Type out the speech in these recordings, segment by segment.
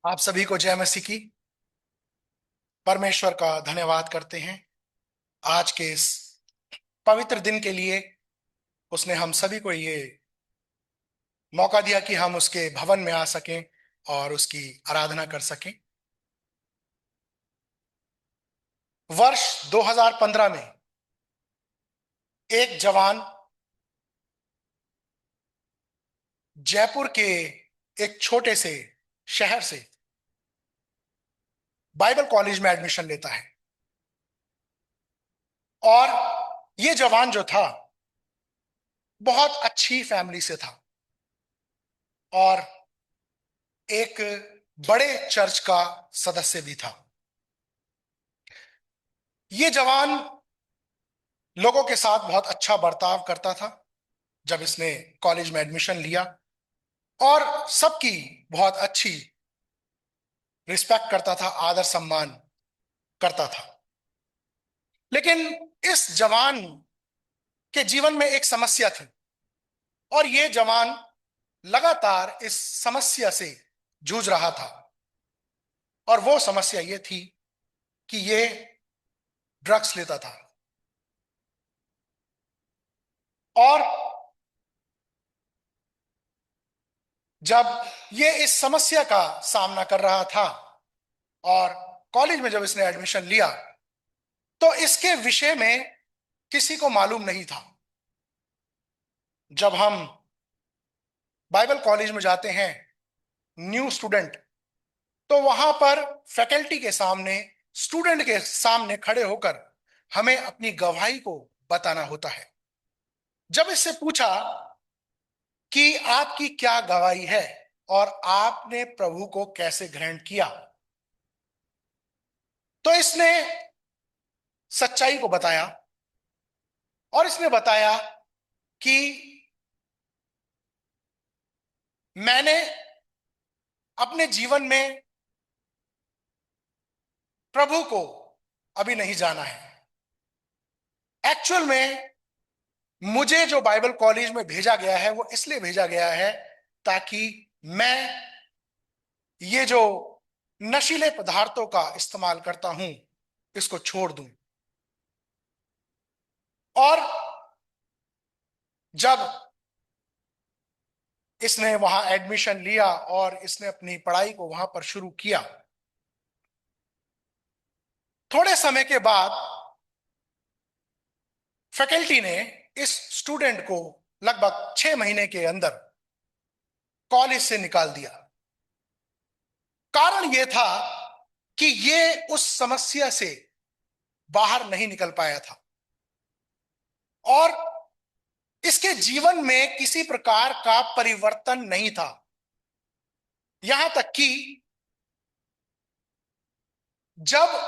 आप सभी को जय मसीह की। परमेश्वर का धन्यवाद करते हैं आज के इस पवित्र दिन के लिए। उसने हम सभी को ये मौका दिया कि हम उसके भवन में आ सकें और उसकी आराधना कर सकें। वर्ष 2015 में एक जवान जयपुर के एक छोटे से शहर से बाइबल कॉलेज में एडमिशन लेता है। और ये जवान जो था बहुत अच्छी फैमिली से था और एक बड़े चर्च का सदस्य भी था। ये जवान लोगों के साथ बहुत अच्छा बर्ताव करता था जब इसने कॉलेज में एडमिशन लिया, और सबकी बहुत अच्छी रिस्पेक्ट करता था, आदर सम्मान करता था। लेकिन इस जवान के जीवन में एक समस्या थी और ये जवान लगातार इस समस्या से जूझ रहा था। और वो समस्या ये थी कि ये ड्रग्स लेता था। और जब ये इस समस्या का सामना कर रहा था और कॉलेज में जब इसने एडमिशन लिया तो इसके विषय में किसी को मालूम नहीं था। जब हम बाइबल कॉलेज में जाते हैं न्यू स्टूडेंट, तो वहां पर फैकल्टी के सामने, स्टूडेंट के सामने खड़े होकर हमें अपनी गवाही को बताना होता है। जब इससे पूछा कि आपकी क्या गवाही है और आपने प्रभु को कैसे ग्रहण किया, तो इसने सच्चाई को बताया। और इसने बताया कि मैंने अपने जीवन में प्रभु को अभी नहीं जाना है। एक्चुअल में मुझे जो बाइबल कॉलेज में भेजा गया है वो इसलिए भेजा गया है ताकि मैं ये जो नशीले पदार्थों का इस्तेमाल करता हूं इसको छोड़ दूं। और जब इसने वहां एडमिशन लिया और इसने अपनी पढ़ाई को वहां पर शुरू किया, थोड़े समय के बाद फैकल्टी ने इस स्टूडेंट को लगभग 6 महीने के अंदर कॉलेज से निकाल दिया। कारण यह था कि ये उस समस्या से बाहर नहीं निकल पाया था और इसके जीवन में किसी प्रकार का परिवर्तन नहीं था। यहां तक कि जब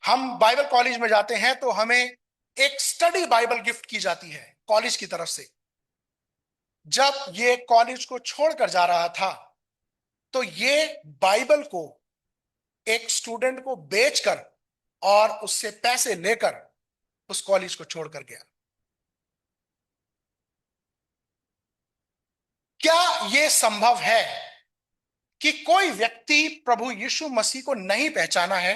हम बाइबल कॉलेज में जाते हैं तो हमें एक स्टडी बाइबल गिफ्ट की जाती है कॉलेज की तरफ से। जब ये कॉलेज को छोड़कर जा रहा था तो ये बाइबल को एक स्टूडेंट को बेचकर और उससे पैसे लेकर उस कॉलेज को छोड़कर गया। क्या यह संभव है कि कोई व्यक्ति प्रभु यीशु मसीह को नहीं पहचाना है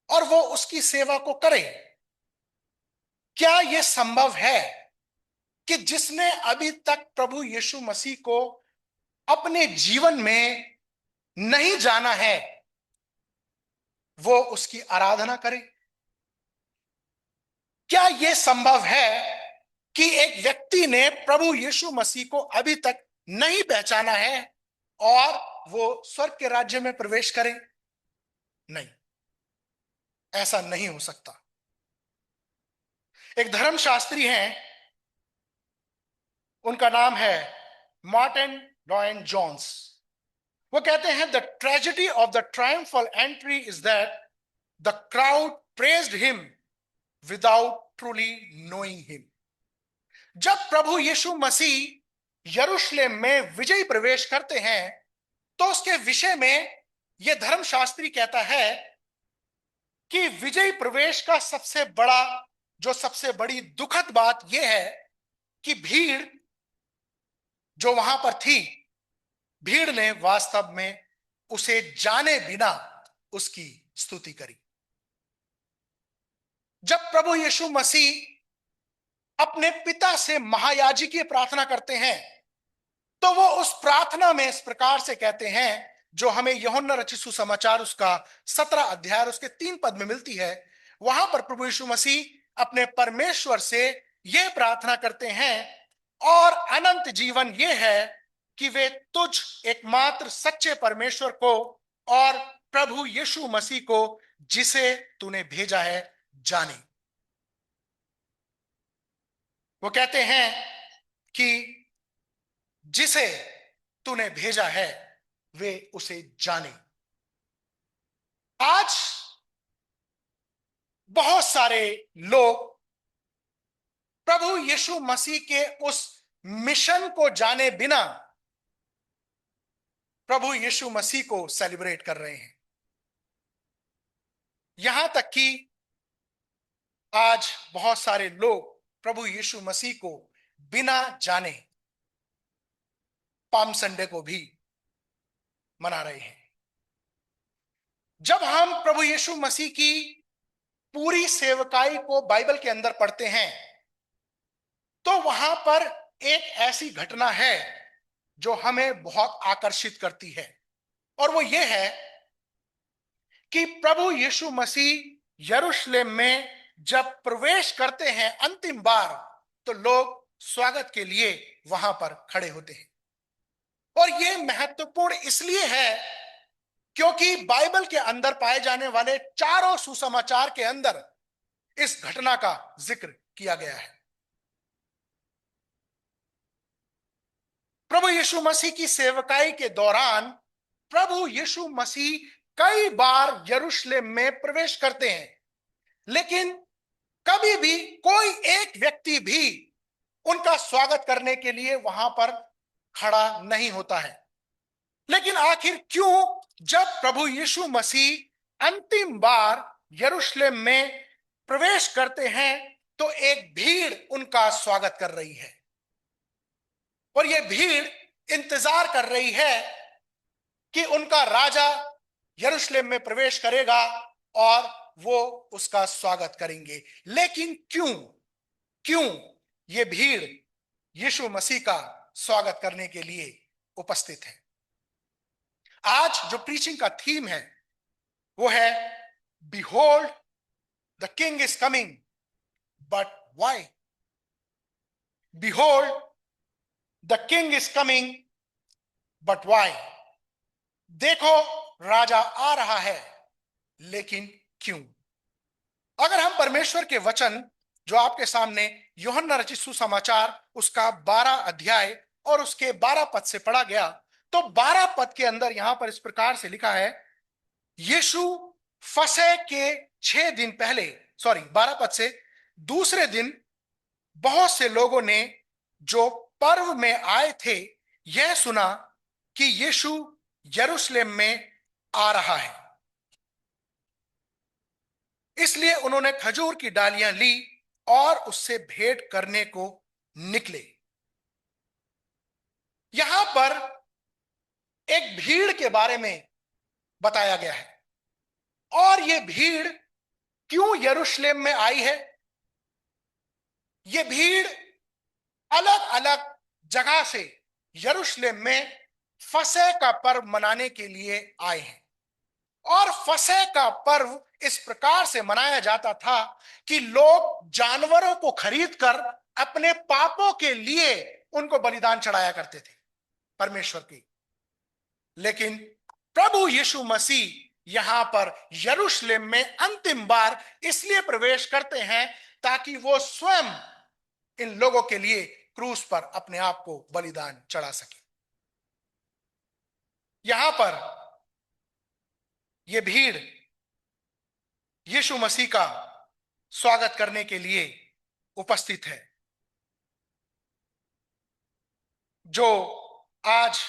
और वो उसकी सेवा को करे? क्या यह संभव है कि जिसने अभी तक प्रभु यीशु मसीह को अपने जीवन में नहीं जाना है वो उसकी आराधना करे? क्या यह संभव है कि एक व्यक्ति ने प्रभु यीशु मसीह को अभी तक नहीं पहचाना है और वो स्वर्ग के राज्य में प्रवेश करे? नहीं, ऐसा नहीं हो सकता। एक धर्मशास्त्री हैं, उनका नाम है मार्टिन लॉयड जोन्स। वो कहते हैं the tragedy of the triumphal entry is that the crowd praised him without truly knowing him. जब प्रभु यीशु मसीह यरूशलेम में विजयी प्रवेश करते हैं तो उसके विषय में यह धर्मशास्त्री कहता है कि विजयी प्रवेश का सबसे बड़ी दुखद बात यह है कि भीड़ जो वहां पर थी, भीड़ ने वास्तव में उसे जाने बिना उसकी स्तुति करी। जब प्रभु यीशु मसीह अपने पिता से महायाजकीय प्रार्थना करते हैं, तो वो उस प्रार्थना में इस प्रकार से कहते हैं, जो हमें यूहन्ना रचित सुसमाचार उसका 17 अध्याय उसके 3 पद में मिलती है। वहां पर प्रभु यीशु मसीह अपने परमेश्वर से यह प्रार्थना करते हैं, और अनंत जीवन यह है कि वे तुझ एकमात्र सच्चे परमेश्वर को और प्रभु यीशु मसीह को जिसे तूने भेजा है जाने। वो कहते हैं कि जिसे तूने भेजा है वे उसे जाने। आज बहुत सारे लोग प्रभु यीशु मसीह के उस मिशन को जाने बिना प्रभु यीशु मसीह को सेलिब्रेट कर रहे हैं। यहां तक कि आज बहुत सारे लोग प्रभु यीशु मसीह को बिना जाने पाम संडे को भी मना रहे हैं। जब हम प्रभु यीशु मसीह की पूरी सेवकाई को बाइबल के अंदर पढ़ते हैं, तो वहां पर एक ऐसी घटना है जो हमें बहुत आकर्षित करती है, और वो ये है कि प्रभु यीशु मसीह यरूशलेम में जब प्रवेश करते हैं अंतिम बार, तो लोग स्वागत के लिए वहां पर खड़े होते हैं। और ये महत्वपूर्ण इसलिए है क्योंकि बाइबल के अंदर पाए जाने वाले चारों सुसमाचार के अंदर इस घटना का जिक्र किया गया है। प्रभु यीशु मसीह की सेवकाई के दौरान प्रभु यीशु मसीह कई बार यरूशलेम में प्रवेश करते हैं, लेकिन कभी भी कोई एक व्यक्ति भी उनका स्वागत करने के लिए वहां पर खड़ा नहीं होता है। लेकिन आखिर क्यों जब प्रभु यीशु मसीह अंतिम बार यरूशलेम में प्रवेश करते हैं तो एक भीड़ उनका स्वागत कर रही है, और यह भीड़ इंतजार कर रही है कि उनका राजा यरूशलेम में प्रवेश करेगा और वो उसका स्वागत करेंगे। लेकिन क्यों क्यों ये भीड़ यीशु मसीह का स्वागत करने के लिए उपस्थित है? आज जो प्रीचिंग का थीम है वो है behold the king is coming, but why? Behold the king is coming, but why? देखो, राजा आ रहा है, लेकिन क्यों? अगर हम परमेश्वर के वचन जो आपके सामने यूहन्ना रचित सुसमाचार उसका 12 अध्याय और उसके 12 पद से पढ़ा गया, तो 12 पद के अंदर यहां पर इस प्रकार से लिखा है, यीशु फसह के 6 दिन पहले, 12 पद से, दूसरे दिन बहुत से लोगों ने जो पर्व में आए थे यह सुना कि यीशु यरूशलेम में आ रहा है, इसलिए उन्होंने खजूर की डालियां ली और उससे भेंट करने को निकले। यहां पर एक भीड़ के बारे में बताया गया है, और यह भीड़ क्यों यरूशलेम में आई है? यह भीड़ अलग अलग जगह से यरूशलेम में फसह का पर्व मनाने के लिए आए हैं, और फसह का पर्व इस प्रकार से मनाया जाता था कि लोग जानवरों को खरीदकर अपने पापों के लिए उनको बलिदान चढ़ाया करते थे परमेश्वर की। लेकिन प्रभु यीशु मसीह यहां पर यरूशलेम में अंतिम बार इसलिए प्रवेश करते हैं ताकि वो स्वयं इन लोगों के लिए क्रूस पर अपने आप को बलिदान चढ़ा सके। यहां पर यह भीड़ यीशु मसीह का स्वागत करने के लिए उपस्थित है। जो आज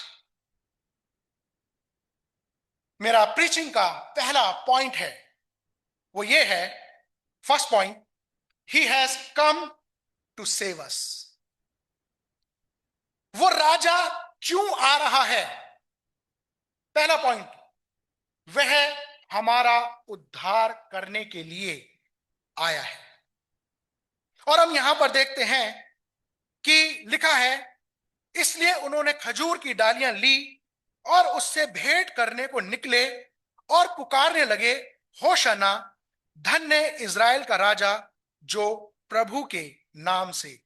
मेरा प्रीचिंग का पहला पॉइंट है वो ये है, first point, he has come to save us. वो राजा क्यों आ रहा है? पहला पॉइंट, वह हमारा उद्धार करने के लिए आया है। और हम यहां पर देखते हैं कि लिखा है, इसलिए उन्होंने खजूर की डालियां ली और उससे भेंट करने को निकले और पुकारने लगे, होशाना, धन्य इज़राइल का राजा जो प्रभु के नाम से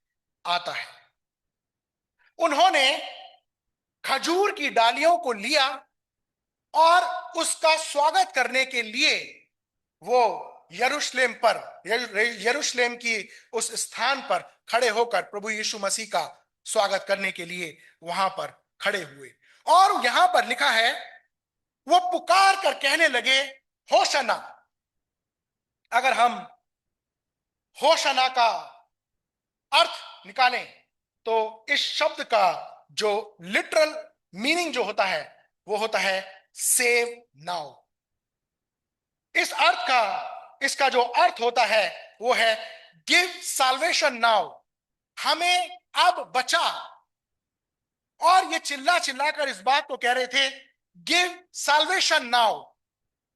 आता है। उन्होंने खजूर की डालियों को लिया और उसका स्वागत करने के लिए वो यरूशलेम पर, यरूशलेम की उस स्थान पर खड़े होकर प्रभु यीशु मसीह का स्वागत करने के लिए वहां पर खड़े हुए। और यहां पर लिखा है, वो पुकार कर कहने लगे, होशना। अगर हम होशना का अर्थ निकालें तो इस शब्द का जो लिटरल मीनिंग जो होता है वो होता है सेव नाउ। इस अर्थ का, इसका जो अर्थ होता है वो है गिव साल्वेशन नाउ, हमें अब बचा। और ये चिल्ला चिल्लाकर इस बात को कह रहे थे, गिव साल्वेशन नाउ,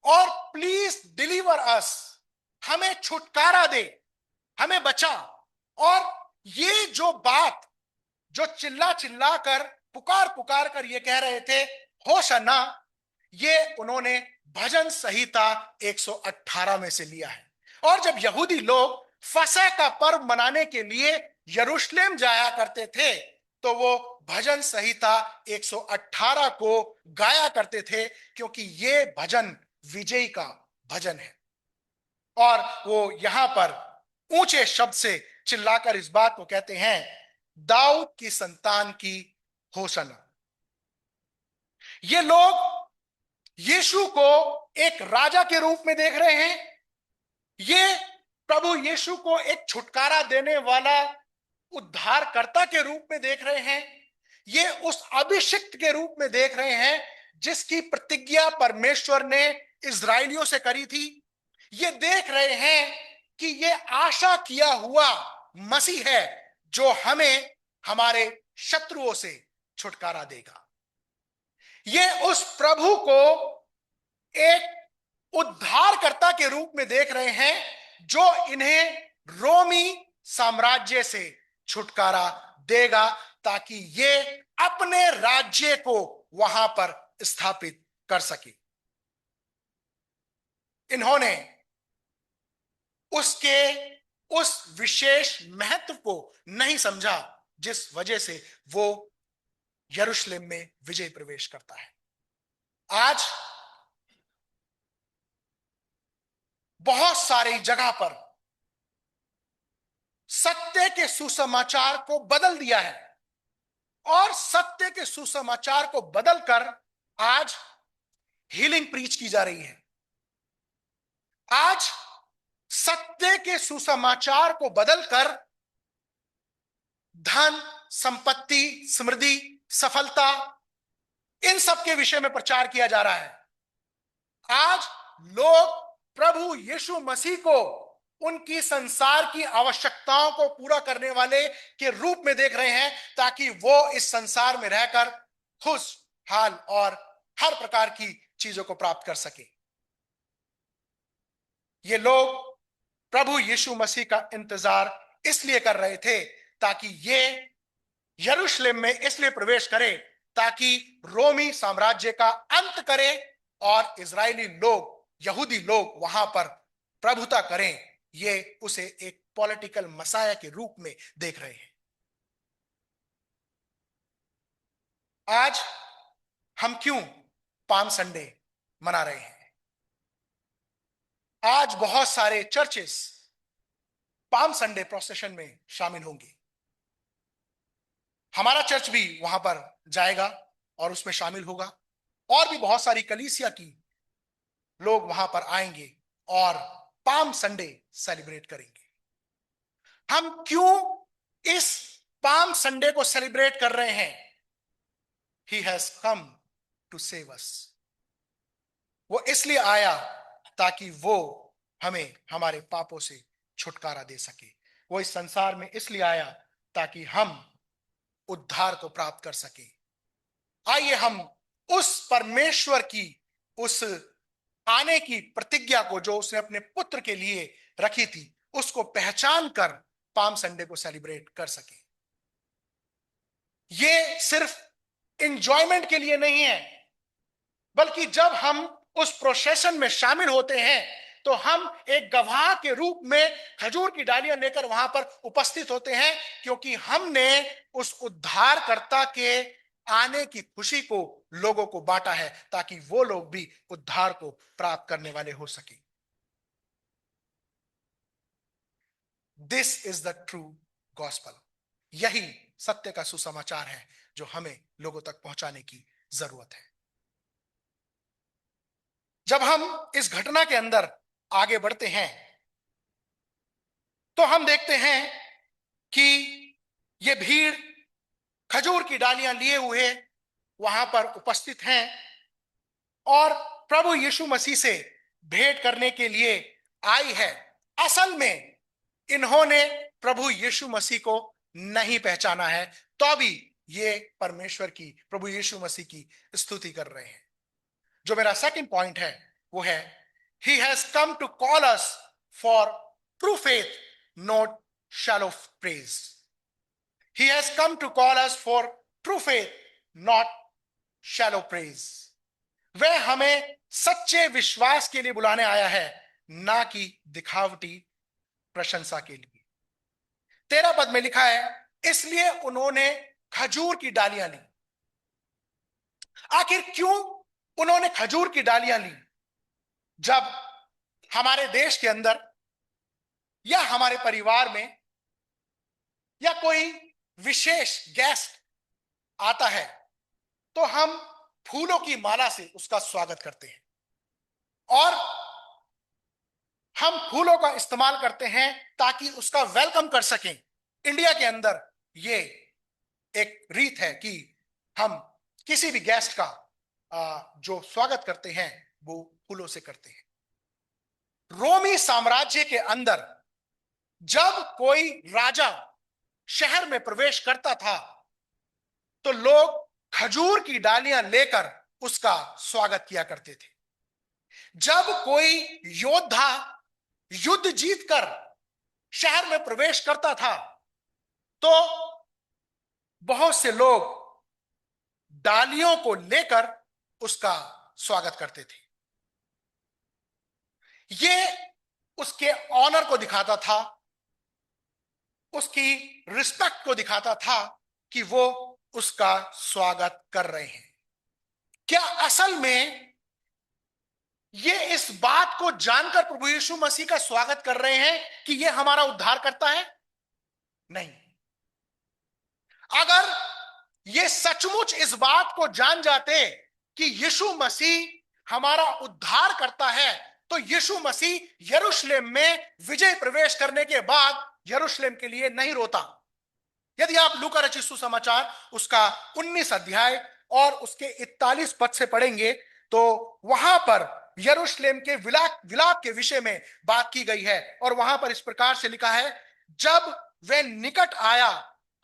और प्लीज डिलीवर अस, हमें छुटकारा दे, हमें बचा। और ये जो बात जो चिल्ला चिल्ला कर पुकार पुकार कर ये कह रहे थे होशन्ना, ये उन्होंने भजन संहिता 118 में से लिया है। और जब यहूदी लोग फसह का पर्व मनाने के लिए यरूशलेम जाया करते थे तो वो भजन संहिता 118 को गाया करते थे, क्योंकि ये भजन विजयी का भजन है। और वो यहां पर ऊंचे शब्द से चिल्लाकर इस बात को कहते हैं, दाऊद की संतान की होशना। ये लोग यीशु को एक राजा के रूप में देख रहे हैं, ये प्रभु यीशु को एक छुटकारा देने वाला उद्धारकर्ता के रूप में देख रहे हैं, ये उस अभिषिक्त के रूप में देख रहे हैं जिसकी प्रतिज्ञा परमेश्वर ने इजरायलियों से करी थी। ये देख रहे हैं कि ये आशा किया हुआ मसीह है जो हमें हमारे शत्रुओं से छुटकारा देगा। ये उस प्रभु को एक उद्धारकर्ता के रूप में देख रहे हैं जो इन्हें रोमी साम्राज्य से छुटकारा देगा, ताकि ये अपने राज्य को वहां पर स्थापित कर सके। इन्होंने उसके उस विशेष महत्व को नहीं समझा जिस वजह से वो यरूशलेम में विजय प्रवेश करता है। आज बहुत सारी जगह पर सत्य के सुसमाचार को बदल दिया है, और सत्य के सुसमाचार को बदलकर आज हीलिंग प्रीच की जा रही है। आज सत्य के सुसमाचार को बदलकर धन, संपत्ति, समृद्धि, सफलता, इन सब के विषय में प्रचार किया जा रहा है। आज लोग प्रभु यीशु मसीह को उनकी संसार की आवश्यकताओं को पूरा करने वाले के रूप में देख रहे हैं, ताकि वो इस संसार में रहकर खुशहाल और हर प्रकार की चीजों को प्राप्त कर सके। ये लोग प्रभु यीशु मसीह का इंतजार इसलिए कर रहे थे ताकि ये यरूशलेम में इसलिए प्रवेश करे ताकि रोमी साम्राज्य का अंत करे और इजरायली लोग, यहूदी लोग वहां पर प्रभुता करें। ये उसे एक पॉलिटिकल मसाया के रूप में देख रहे हैं। आज हम क्यों पाम संडे मना रहे हैं? आज बहुत सारे चर्चेस पाम संडे प्रोसेशन में शामिल होंगे। हमारा चर्च भी वहां पर जाएगा और उसमें शामिल होगा, और भी बहुत सारी कलीसिया की लोग वहां पर आएंगे और पाम संडे सेलिब्रेट करेंगे। हम क्यों इस पाम संडे को सेलिब्रेट कर रहे हैं? He has come to save us. वो इसलिए आया ताकि वो हमें हमारे पापों से छुटकारा दे सके। वो इस संसार में इसलिए आया ताकि हम उद्धार को प्राप्त कर सके। आइए हम उस परमेश्वर की उस आने की प्रतिज्ञा को जो उसने अपने पुत्र के लिए रखी थी उसको पहचान कर पाम संडे को सेलिब्रेट कर सके। ये सिर्फ इंजॉयमेंट के लिए नहीं है, बल्कि जब हम उस प्रोसेशन में शामिल होते हैं तो हम एक गवाह के रूप में खजूर की डालियां लेकर वहां पर उपस्थित होते हैं, क्योंकि हमने उस उद्धारकर्ता के आने की खुशी को लोगों को बांटा है ताकि वो लोग भी उद्धार को प्राप्त करने वाले हो सके। This is the true gospel. यही सत्य का सुसमाचार है जो हमें लोगों तक पहुंचाने की जरूरत है। जब हम इस घटना के अंदर आगे बढ़ते हैं तो हम देखते हैं कि ये भीड़ खजूर की डालियां लिए हुए वहां पर उपस्थित हैं और प्रभु यीशु मसीह से भेंट करने के लिए आई है। असल में इन्होंने प्रभु यीशु मसीह को नहीं पहचाना है, तो भी ये परमेश्वर की, प्रभु यीशु मसीह की स्तुति कर रहे हैं। जो मेरा सेकंड पॉइंट है वो है, he has come to call us for true faith, not shallow praise. He has come to call us for true faith, not shallow praise. वह हमें सच्चे विश्वास के लिए बुलाने आया है, ना कि दिखावटी प्रशंसा के लिए। 13 पद में लिखा है, इसलिए उन्होंने खजूर की डालियां ली। आखिर क्यों उन्होंने खजूर की डालियां ली? जब हमारे देश के अंदर या हमारे परिवार में या कोई विशेष गेस्ट आता है तो हम फूलों की माला से उसका स्वागत करते हैं और हम फूलों का इस्तेमाल करते हैं ताकि उसका वेलकम कर सकें। इंडिया के अंदर ये एक रीत है कि हम किसी भी गेस्ट का जो स्वागत करते हैं वो फूलों से करते हैं। रोमी साम्राज्य के अंदर जब कोई राजा शहर में प्रवेश करता था तो लोग खजूर की डालियां लेकर उसका स्वागत किया करते थे। जब कोई योद्धा युद्ध जीतकर शहर में प्रवेश करता था तो बहुत से लोग डालियों को लेकर उसका स्वागत करते थे। ये उसके ऑनर को दिखाता था, उसकी रिस्पेक्ट को दिखाता था कि वो उसका स्वागत कर रहे हैं। क्या असल में ये इस बात को जानकर प्रभु यीशु मसीह का स्वागत कर रहे हैं कि ये हमारा उद्धार करता है? नहीं। अगर ये सचमुच इस बात को जान जाते कि यीशु मसीह हमारा उद्धार करता है तो यीशु मसीह यरूशलेम में विजय प्रवेश करने के बाद यरूशलेम के लिए नहीं रोता। यदि आप लूका रचित सुसमाचार उसका 19 अध्याय और उसके 41 पद से पढ़ेंगे तो वहां पर यरूशलेम के विलाप के विषय में बात की गई है और वहां पर इस प्रकार से लिखा है, जब वह निकट आया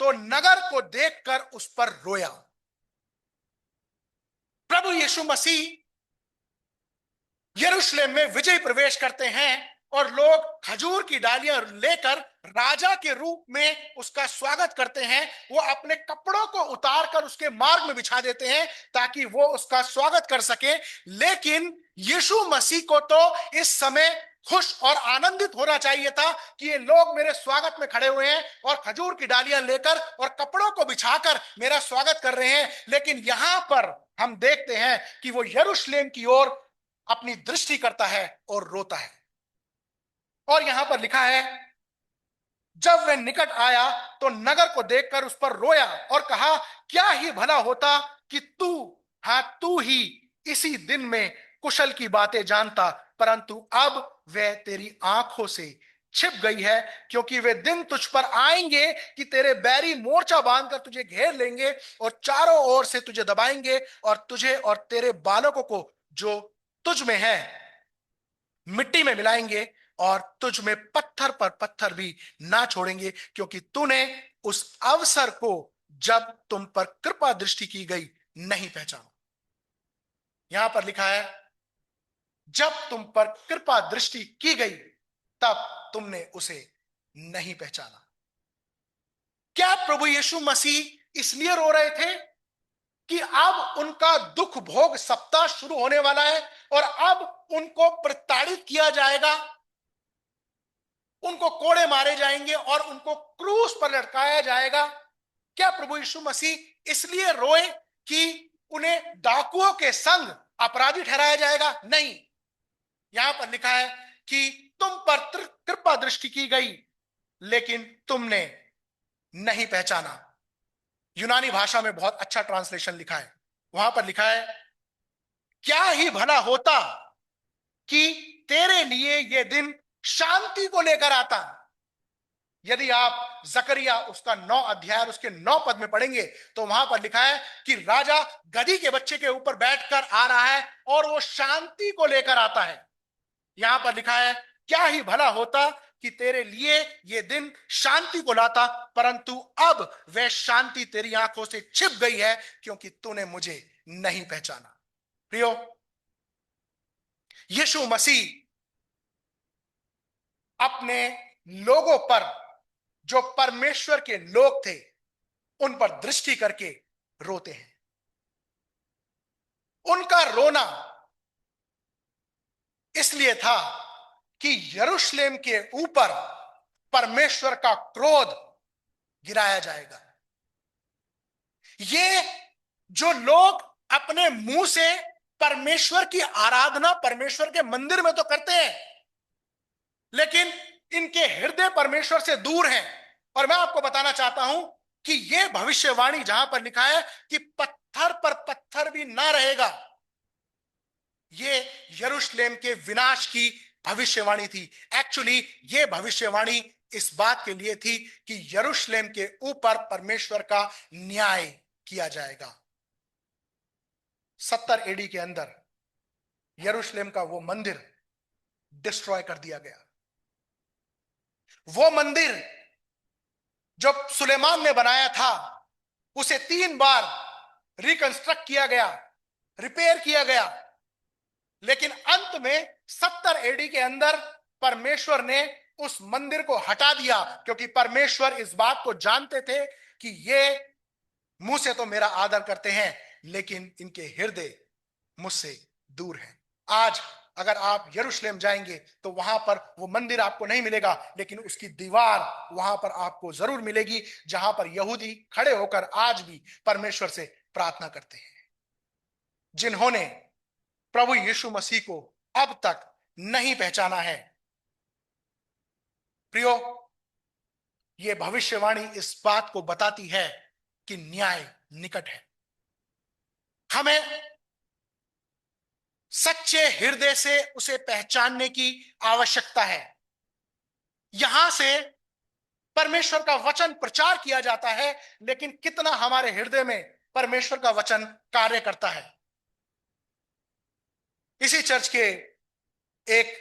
तो नगर को देखकर उस पर रोया। प्रभु यीशु मसीह यरूशलेम में विजय प्रवेश करते हैं और लोग खजूर की डालियां लेकर राजा के रूप में उसका स्वागत करते हैं। वो अपने कपड़ों को उतारकर उसके मार्ग में बिछा देते हैं ताकि वो उसका स्वागत कर सके। लेकिन यीशु मसीह को तो इस समय खुश और आनंदित होना चाहिए था कि ये लोग मेरे स्वागत में खड़े हुए हैं और खजूर की डालियां लेकर और कपड़ों को बिछाकर मेरा स्वागत कर रहे हैं। लेकिन यहां पर हम देखते हैं कि वो यरूशलेम की ओर अपनी दृष्टि करता है और रोता है। और यहां पर लिखा है, जब वह निकट आया तो नगर को देखकर उस पर रोया और कहा, क्या ही भला होता कि तू ही इसी दिन में कुशल की बातें जानता, परंतु अब वह तेरी आंखों से छिप गई है, क्योंकि वे दिन तुझ पर आएंगे कि तेरे बैरी मोर्चा बांधकर तुझे घेर लेंगे और चारों ओर से तुझे दबाएंगे और तुझे और तेरे बालकों को जो तुझ में है मिट्टी में मिलाएंगे और तुझ में पत्थर पर पत्थर भी ना छोड़ेंगे, क्योंकि तूने उस अवसर को जब तुम पर कृपा दृष्टि की गई नहीं पहचाना। यहां पर लिखा है, जब तुम पर कृपा दृष्टि की गई तब तुमने उसे नहीं पहचाना। क्या प्रभु यीशु मसीह इसलिए रो रहे थे कि अब उनका दुख भोग सप्ताह शुरू होने वाला है और अब उनको प्रताड़ित किया जाएगा, उनको कोड़े मारे जाएंगे और उनको क्रूस पर लटकाया जाएगा? क्या प्रभु यीशु मसीह इसलिए रोए कि उन्हें डाकुओं के संग अपराधी ठहराया जाएगा? नहीं। यहां पर लिखा है कि तुम पर कृपा दृष्टि की गई लेकिन तुमने नहीं पहचाना। यूनानी भाषा में बहुत अच्छा ट्रांसलेशन लिखा है। वहां पर लिखा है, क्या ही भला होता कि तेरे लिए यह दिन शांति को लेकर आता। यदि आप जकरिया उसका 9 अध्याय उसके 9 पद में पढ़ेंगे तो वहां पर लिखा है कि राजा गधी के बच्चे के ऊपर बैठकर आ रहा है और वो शांति को लेकर आता है। यहां पर लिखा है, क्या ही भला होता कि तेरे लिए यह दिन शांति को लाता, परंतु अब वह शांति तेरी आंखों से छिप गई है क्योंकि तूने मुझे नहीं पहचाना। प्रियो, यीशु मसीह अपने लोगों पर, जो परमेश्वर के लोग थे, उन पर दृष्टि करके रोते हैं। उनका रोना इसलिए था कि यरूशलेम के ऊपर परमेश्वर का क्रोध गिराया जाएगा। ये जो लोग अपने मुंह से परमेश्वर की आराधना परमेश्वर के मंदिर में तो करते हैं, लेकिन इनके हृदय परमेश्वर से दूर हैं। और मैं आपको बताना चाहता हूं कि यह भविष्यवाणी जहां पर लिखा है कि पत्थर पर पत्थर भी ना रहेगा, ये यरूशलेम के विनाश की भविष्यवाणी थी। एक्चुअली ये भविष्यवाणी इस बात के लिए थी कि यरूशलेम के ऊपर परमेश्वर का न्याय किया जाएगा। 70 एडी के अंदर यरूशलेम का वो मंदिर डिस्ट्रॉय कर दिया गया। वो मंदिर जो सुलेमान ने बनाया था उसे 3 बार रिकंस्ट्रक्ट किया गया, रिपेयर किया गया, लेकिन अंत में 70 एडी के अंदर परमेश्वर ने उस मंदिर को हटा दिया, क्योंकि परमेश्वर इस बात को जानते थे कि ये मुंह से तो मेरा आदर करते हैं लेकिन इनके हृदय मुझसे दूर हैं। आज अगर आप यरूशलेम जाएंगे तो वहां पर वो मंदिर आपको नहीं मिलेगा, लेकिन उसकी दीवार वहां पर आपको जरूर मिलेगी, जहां पर यहूदी खड़े होकर आज भी परमेश्वर से प्रार्थना करते हैं। जिन्होंने प्रभु यीशु मसीह को अब तक नहीं पहचाना है, प्रियो, यह भविष्यवाणी इस बात को बताती है कि न्याय निकट है। हमें सच्चे हृदय से उसे पहचानने की आवश्यकता है। यहां से परमेश्वर का वचन प्रचार किया जाता है, लेकिन कितना हमारे हृदय में परमेश्वर का वचन कार्य करता है। इसी चर्च के एक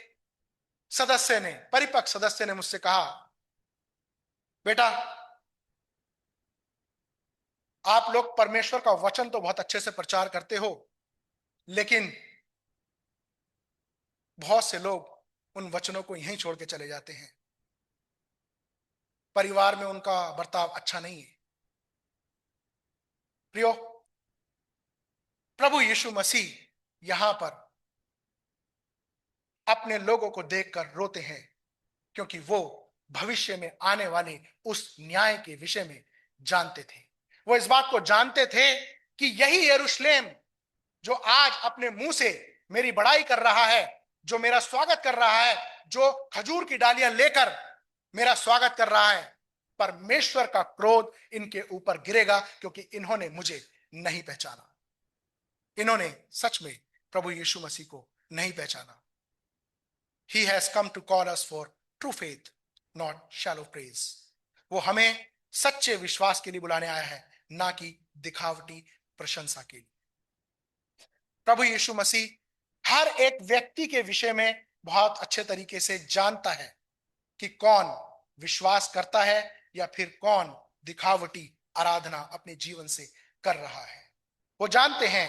सदस्य ने, परिपक्व सदस्य ने मुझसे कहा, बेटा, आप लोग परमेश्वर का वचन तो बहुत अच्छे से प्रचार करते हो, लेकिन बहुत से लोग उन वचनों को यहीं छोड़ के चले जाते हैं। परिवार में उनका बर्ताव अच्छा नहीं है। प्रियो, प्रभु यीशु मसीह यहां पर अपने लोगों को देखकर रोते हैं, क्योंकि वो भविष्य में आने वाले उस न्याय के विषय में जानते थे। वो इस बात को जानते थे कि यही यरूशलेम जो आज अपने मुंह से मेरी बड़ाई कर रहा है, जो मेरा स्वागत कर रहा है, जो खजूर की डालियां लेकर मेरा स्वागत कर रहा है, परमेश्वर का क्रोध इनके ऊपर गिरेगा, क्योंकि इन्होंने मुझे नहीं पहचाना। इन्होंने सच में प्रभु यीशु मसीह को नहीं पहचाना। He has come to call us for true faith, not shallow praise. वो हमें सच्चे विश्वास के लिए बुलाने आया है, ना कि दिखावटी प्रशंसा के लिए। प्रभु यीशु मसीह हर एक व्यक्ति के विषय में बहुत अच्छे तरीके से जानता है कि कौन विश्वास करता है या फिर कौन दिखावटी आराधना अपने जीवन से कर रहा है। वो जानते हैं,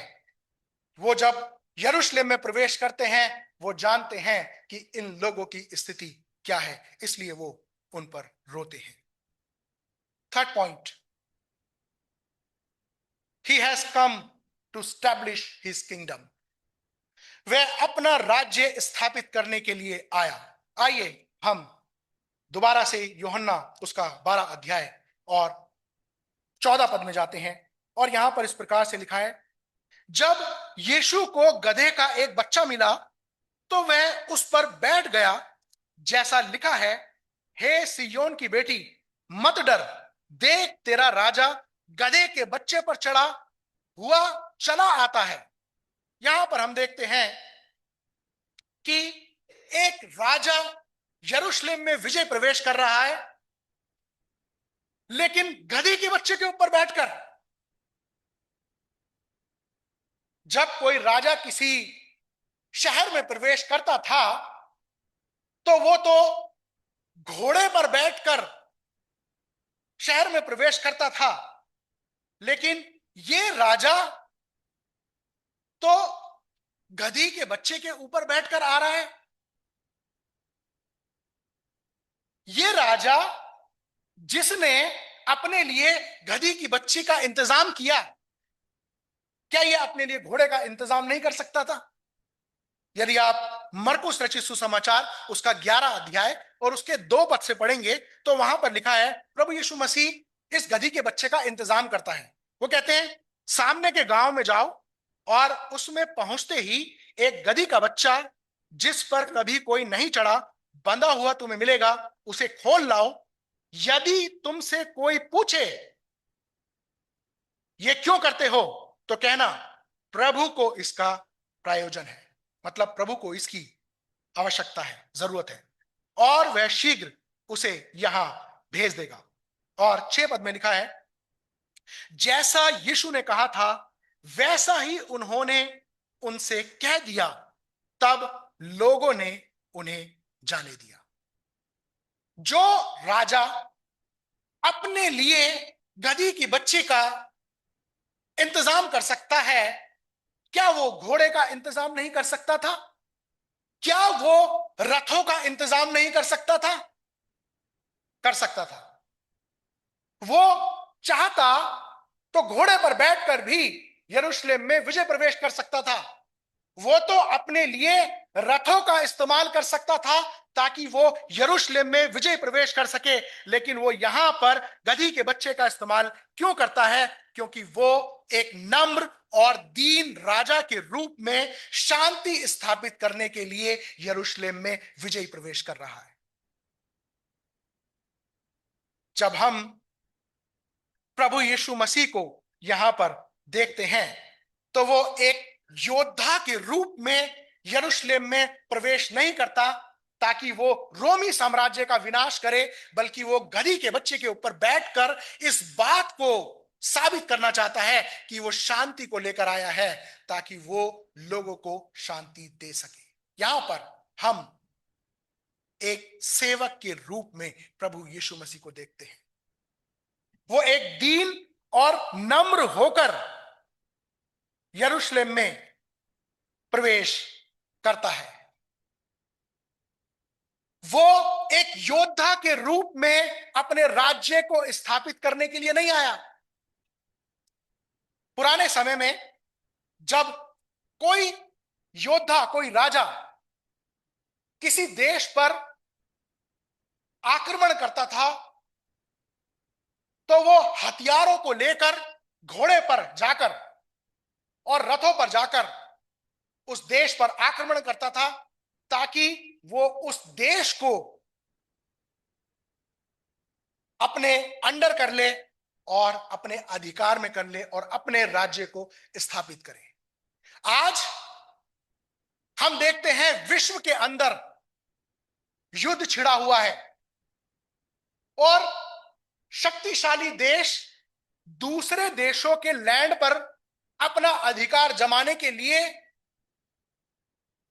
वो जब यरूशलेम में प्रवेश करते हैं, वो जानते हैं कि इन लोगों की स्थिति क्या है, इसलिए वो उन पर रोते हैं। Third point, he has come to establish his kingdom. वह अपना राज्य स्थापित करने के लिए आया। आइए हम दोबारा से यूहन्ना उसका 12 अध्याय और 14 पद में जाते हैं, और यहां पर इस प्रकार से लिखा है, जब यीशु को गधे का एक बच्चा मिला तो वह उस पर बैठ गया, जैसा लिखा है, हे सिय्योन की बेटी, मत डर, देख तेरा राजा गधे के बच्चे पर चढ़ा हुआ चला आता है। यहां पर हम देखते हैं कि एक राजा यरूशलेम में विजय प्रवेश कर रहा है, लेकिन गधे के बच्चे के ऊपर बैठकर। जब कोई राजा किसी शहर में प्रवेश करता था तो वो तो घोड़े पर बैठकर शहर में प्रवेश करता था, लेकिन ये राजा तो गधी के बच्चे के ऊपर बैठकर आ रहा है। ये राजा जिसने अपने लिए गधी की बच्ची का इंतजाम किया, क्या ये अपने लिए घोड़े का इंतजाम नहीं कर सकता था? यदि आप मरकुस रचित सुसमाचार उसका 11 अध्याय और उसके 2 पद से पढ़ेंगे तो वहां पर लिखा है, प्रभु यीशु मसीह इस गधी के बच्चे का इंतजाम करता है। वो कहते हैं, सामने के गांव में जाओ और उसमें पहुंचते ही एक गधी का बच्चा जिस पर कभी कोई नहीं चढ़ा बंधा हुआ तुम्हें मिलेगा, उसे खोल लाओ। यदि तुमसे कोई पूछे ये क्यों करते हो, तो कहना प्रभु को इसका प्रयोजन है, मतलब प्रभु को इसकी आवश्यकता है, जरूरत है, और वह शीघ्र उसे यहां भेज देगा। और 6 पद में लिखा है, जैसा यीशु ने कहा था वैसा ही उन्होंने उनसे कह दिया, तब लोगों ने उन्हें जाने दिया। जो राजा अपने लिए गधी की बच्ची का इंतजाम कर सकता है, क्या वो घोड़े का इंतजाम नहीं कर सकता था? क्या वो रथों का इंतजाम नहीं कर सकता था? कर सकता था। वो चाहता तो घोड़े पर बैठकर भी यरूशलेम में विजय प्रवेश कर सकता था। वो तो अपने लिए रथों का इस्तेमाल कर सकता था ताकि वो यरूशलेम में विजय प्रवेश कर सके, लेकिन वो यहां पर गधी के बच्चे का इस्तेमाल क्यों करता है? क्योंकि वो एक नम्र और दीन राजा के रूप में शांति स्थापित करने के लिए यरूशलेम में विजय प्रवेश कर रहा है। जब हम प्रभु यीशु मसीह को यहां पर देखते हैं तो वो एक योद्धा के रूप में यरूशलेम में प्रवेश नहीं करता ताकि वो रोमी साम्राज्य का विनाश करे, बल्कि वो गधी के बच्चे के ऊपर बैठकर इस बात को साबित करना चाहता है कि वो शांति को लेकर आया है ताकि वो लोगों को शांति दे सके। यहां पर हम एक सेवक के रूप में प्रभु यीशु मसीह को देखते हैं। वो एक दीन और नम्र होकर यरूशलेम में प्रवेश करता है। वो एक योद्धा के रूप में अपने राज्य को स्थापित करने के लिए नहीं आया। पुराने समय में जब कोई योद्धा, कोई राजा किसी देश पर आक्रमण करता था तो वो हथियारों को लेकर घोड़े पर जाकर और रथों पर जाकर उस देश पर आक्रमण करता था ताकि वो उस देश को अपने अंडर कर ले और अपने अधिकार में कर ले और अपने राज्य को स्थापित करे। आज हम देखते हैं विश्व के अंदर युद्ध छिड़ा हुआ है और शक्तिशाली देश दूसरे देशों के लैंड पर अपना अधिकार जमाने के लिए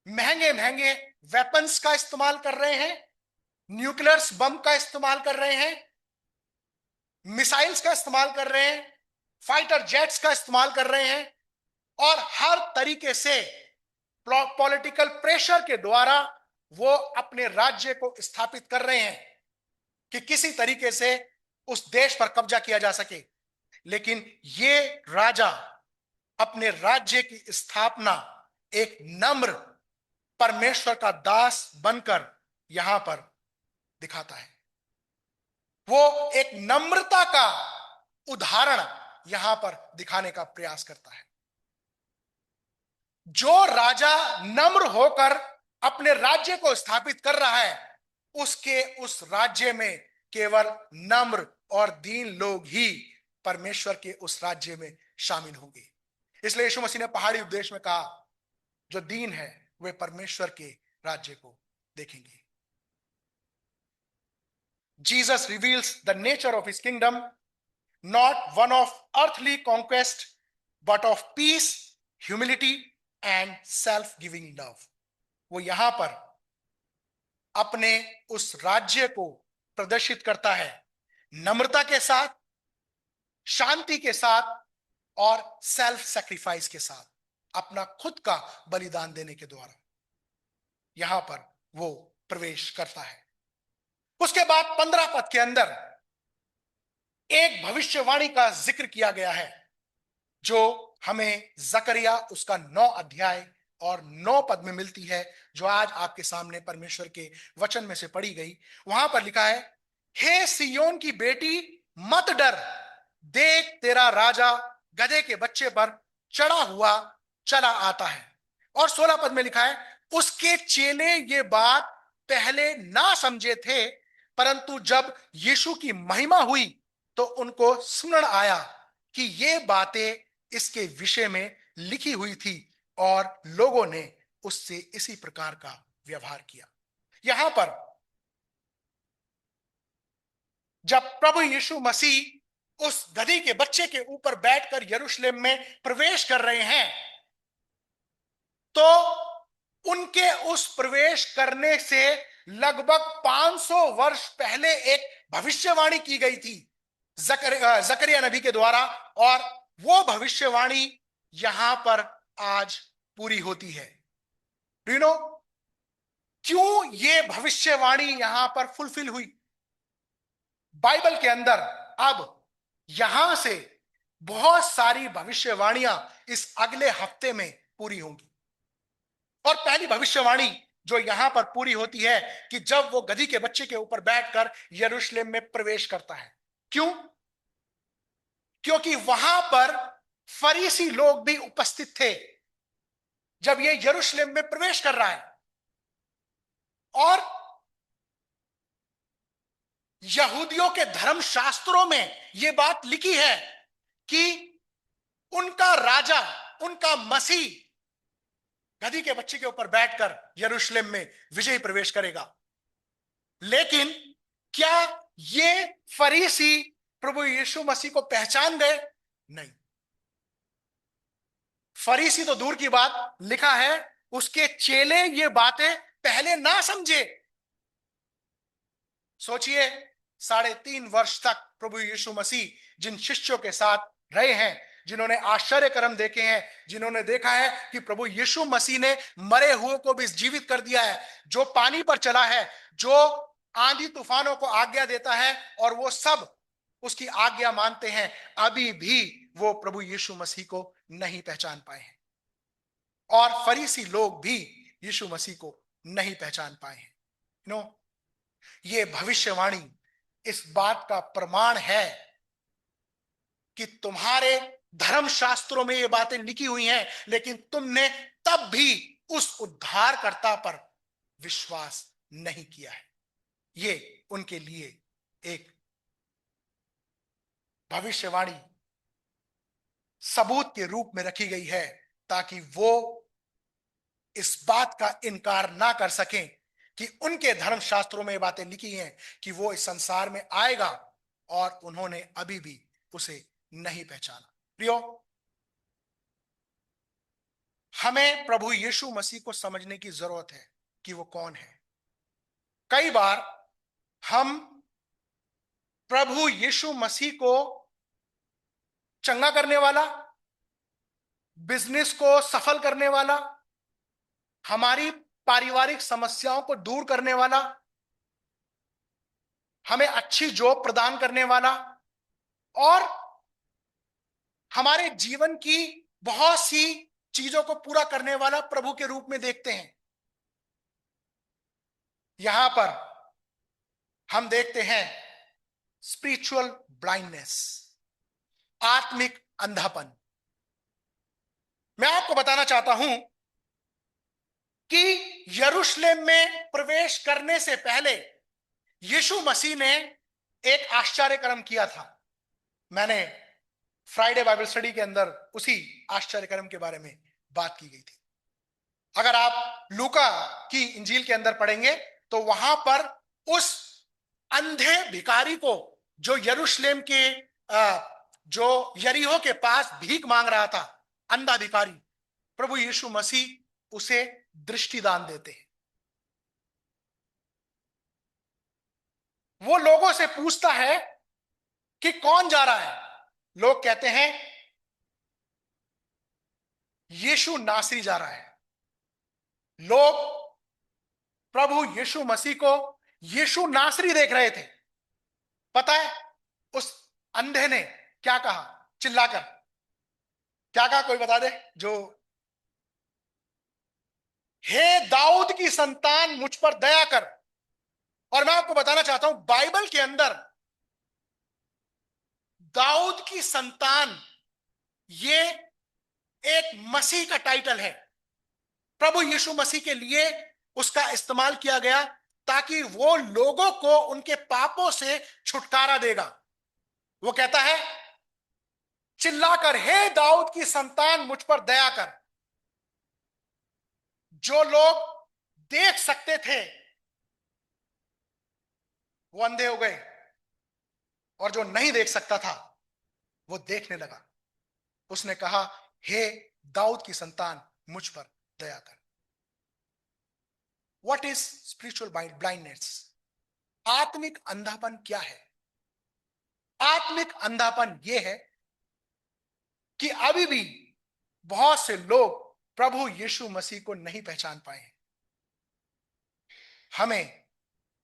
महंगे महंगे वेपन्स का इस्तेमाल कर रहे हैं, न्यूक्लियर बम का इस्तेमाल कर रहे हैं, मिसाइल्स का इस्तेमाल कर रहे हैं, फाइटर जेट्स का इस्तेमाल कर रहे हैं और हर तरीके से पॉलिटिकल प्रेशर के द्वारा वो अपने राज्य को स्थापित कर रहे हैं कि किसी तरीके से उस देश पर कब्जा किया जा सके। लेकिन ये राजा अपने राज्य की स्थापना एक नम्र परमेश्वर का दास बनकर यहां पर दिखाता है। वो एक नम्रता का उदाहरण यहां पर दिखाने का प्रयास करता है। जो राजा नम्र होकर अपने राज्य को स्थापित कर रहा है, उसके उस राज्य में केवल नम्र और दीन लोग ही परमेश्वर के उस राज्य में शामिल होंगे। इसलिए यीशु मसीह ने पहाड़ी उपदेश में कहा, जो दीन है वे परमेश्वर के राज्य को देखेंगे। Jesus reveals the nature of his kingdom, not one of earthly conquest, but of peace, humility and self-giving love. वो यहां पर अपने उस राज्य को प्रदर्शित करता है नम्रता के साथ, शांति के साथ और सेल्फ सैक्रिफाइस के साथ, अपना खुद का बलिदान देने के द्वारा यहां पर वो प्रवेश करता है। उसके बाद 15 पद के अंदर एक भविष्यवाणी का जिक्र किया गया है जो हमें जकरिया उसका 9 अध्याय और 9 पद में मिलती है, जो आज आपके सामने परमेश्वर के वचन में से पढ़ी गई। वहां पर लिखा है, हे सियोन की बेटी मत डर, देख तेरा राजा गधे के बच्चे पर चढ़ा हुआ चला आता है। और 16 पद में लिखा है, उसके चेले ये बात पहले ना समझे थे, परंतु जब यीशु की महिमा हुई तो उनको सुनने आया कि ये बातें इसके विषय में लिखी हुई थी और लोगों ने उससे इसी प्रकार का व्यवहार किया। यहां पर जब प्रभु यीशु मसीह उस गधी के बच्चे के ऊपर बैठकर यरूशलेम में प्रवेश कर रहे हैं, तो उनके उस प्रवेश करने से लगभग 500 वर्ष पहले एक भविष्यवाणी की गई थी जकरिया नबी के द्वारा, और वो भविष्यवाणी यहां पर आज पूरी होती है। यू नो क्यों ये भविष्यवाणी यहां पर फुलफिल हुई? बाइबल के अंदर अब यहां से बहुत सारी भविष्यवाणियां इस अगले हफ्ते में पूरी होंगी। और पहली भविष्यवाणी जो यहां पर पूरी होती है कि जब वो गधी के बच्चे के ऊपर बैठकर यरूशलेम में प्रवेश करता है। क्यों? क्योंकि वहां पर फरीसी लोग भी उपस्थित थे जब ये यरूशलेम में प्रवेश कर रहा है, और यहूदियों के धर्म शास्त्रों में यह बात लिखी है कि उनका राजा, उनका मसीह गधी के बच्चे के ऊपर बैठकर यरूशलेम में विजयी प्रवेश करेगा। लेकिन क्या ये फरीसी प्रभु यीशु मसीह को पहचान गए? नहीं। फरीसी तो दूर की बात, लिखा है उसके चेले ये बातें पहले ना समझे। सोचिए, 3.5 वर्ष तक प्रभु यीशु मसीह जिन शिष्यों के साथ रहे हैं, जिन्होंने आश्चर्य कर्म देखे हैं, जिन्होंने देखा है कि प्रभु यीशु मसीह ने मरे हुए को भी जीवित कर दिया है, जो पानी पर चला है, जो आंधी तूफानों को आज्ञा देता है और वो सब उसकी आज्ञा मानते हैं, अभी भी वो प्रभु यीशु मसीह को नहीं पहचान पाए हैं। और फरीसी लोग भी यीशु मसीह को नहीं पहचान पाए हैं। ये भविष्यवाणी इस बात का प्रमाण है कि तुम्हारे धर्म शास्त्रों में ये बातें लिखी हुई हैं, लेकिन तुमने तब भी उस उद्धारकर्ता पर विश्वास नहीं किया है। ये उनके लिए एक भविष्यवाणी सबूत के रूप में रखी गई है, ताकि वो इस बात का इनकार ना कर सकें कि उनके धर्म शास्त्रों में बातें लिखी हैं कि वो इस संसार में आएगा, और उन्होंने अभी भी उसे नहीं पहचाना। प्रियो, हमें प्रभु यीशु मसीह को समझने की जरूरत है कि वो कौन है। कई बार हम प्रभु यीशु मसीह को चंगा करने वाला, बिजनेस को सफल करने वाला, हमारी पारिवारिक समस्याओं को दूर करने वाला, हमें अच्छी जॉब प्रदान करने वाला और हमारे जीवन की बहुत सी चीजों को पूरा करने वाला प्रभु के रूप में देखते हैं। यहां पर हम देखते हैं स्पिरिचुअल ब्लाइंडनेस, आत्मिक अंधापन। मैं आपको बताना चाहता हूं कि यरूशलेम में प्रवेश करने से पहले यीशु मसीह ने एक आश्चर्य कर्म किया था। मैंने फ्राइडे बाइबल स्टडी के अंदर उसी आश्चर्य कर्म के बारे में बात की गई थी। अगर आप लूका की इंजील के अंदर पढ़ेंगे तो वहां पर उस अंधे भिखारी को, जो यरूशलेम के जो यरीहो के पास भीख मांग रहा था, अंधा भिखारी, प्रभु यीशु मसीह उसे दृष्टिदान देते हैं। वो लोगों से पूछता है कि कौन जा रहा है। लोग कहते हैं यीशु नासरी जा रहा है। लोग प्रभु यीशु मसीह को यीशु नासरी देख रहे थे। पता है उस अंधे ने क्या कहा चिल्लाकर? क्या कहा, कोई बता दे जो? हे दाऊद की संतान, मुझ पर दया कर। और मैं आपको बताना चाहता हूं, बाइबल के अंदर दाऊद की संतान ये एक मसीह का टाइटल है। प्रभु यीशु मसीह के लिए उसका इस्तेमाल किया गया ताकि वो लोगों को उनके पापों से छुटकारा देगा। वो कहता है चिल्लाकर, हे दाऊद की संतान, मुझ पर दया कर। जो लोग देख सकते थे वो अंधे हो गए, और जो नहीं देख सकता था वो देखने लगा। उसने कहा, हे दाऊद की संतान, मुझ पर दया कर। What is spiritual blindness? आत्मिक अंधापन क्या है? आत्मिक अंधापन यह है कि अभी भी बहुत से लोग प्रभु यीशु मसीह को नहीं पहचान पाए हैं। हमें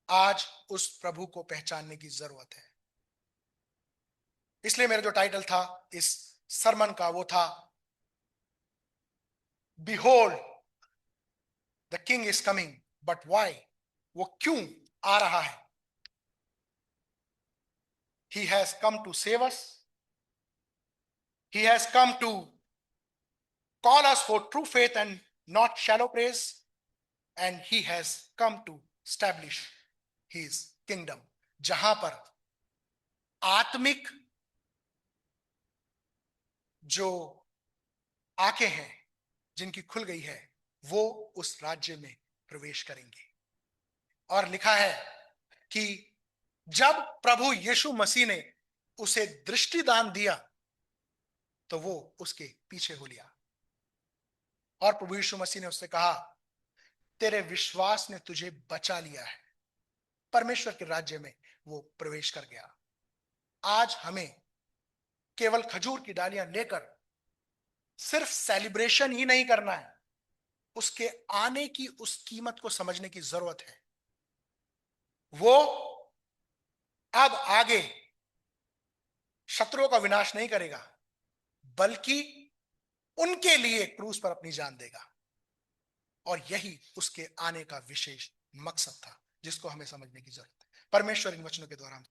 आज उस प्रभु को पहचानने की जरूरत है। इसलिए मेरा जो टाइटल था इस सरमन का वो था, behold the king is coming, but why? वो क्यों आ रहा है? He has come to save us, he has come to call us for true faith and not shallow praise, and he has come to establish his kingdom। जहां पर आत्मिक जो आंखें हैं जिनकी खुल गई है वो उस राज्य में प्रवेश करेंगे। और लिखा है कि जब प्रभु यीशु मसीह ने उसे दृष्टिदान दिया तो वो उसके पीछे हो लिया, और प्रभु यीशु मसीह ने उससे कहा, तेरे विश्वास ने तुझे बचा लिया है। परमेश्वर के राज्य में वो प्रवेश कर गया। आज हमें केवल खजूर की डालियां लेकर सिर्फ सेलिब्रेशन ही नहीं करना है, उसके आने की उस कीमत को समझने की जरूरत है। वो अब आगे शत्रुओं का विनाश नहीं करेगा, बल्कि उनके लिए क्रूस पर अपनी जान देगा। और यही उसके आने का विशेष मकसद था जिसको हमें समझने की जरूरत है। परमेश्वर इन वचनों के द्वारा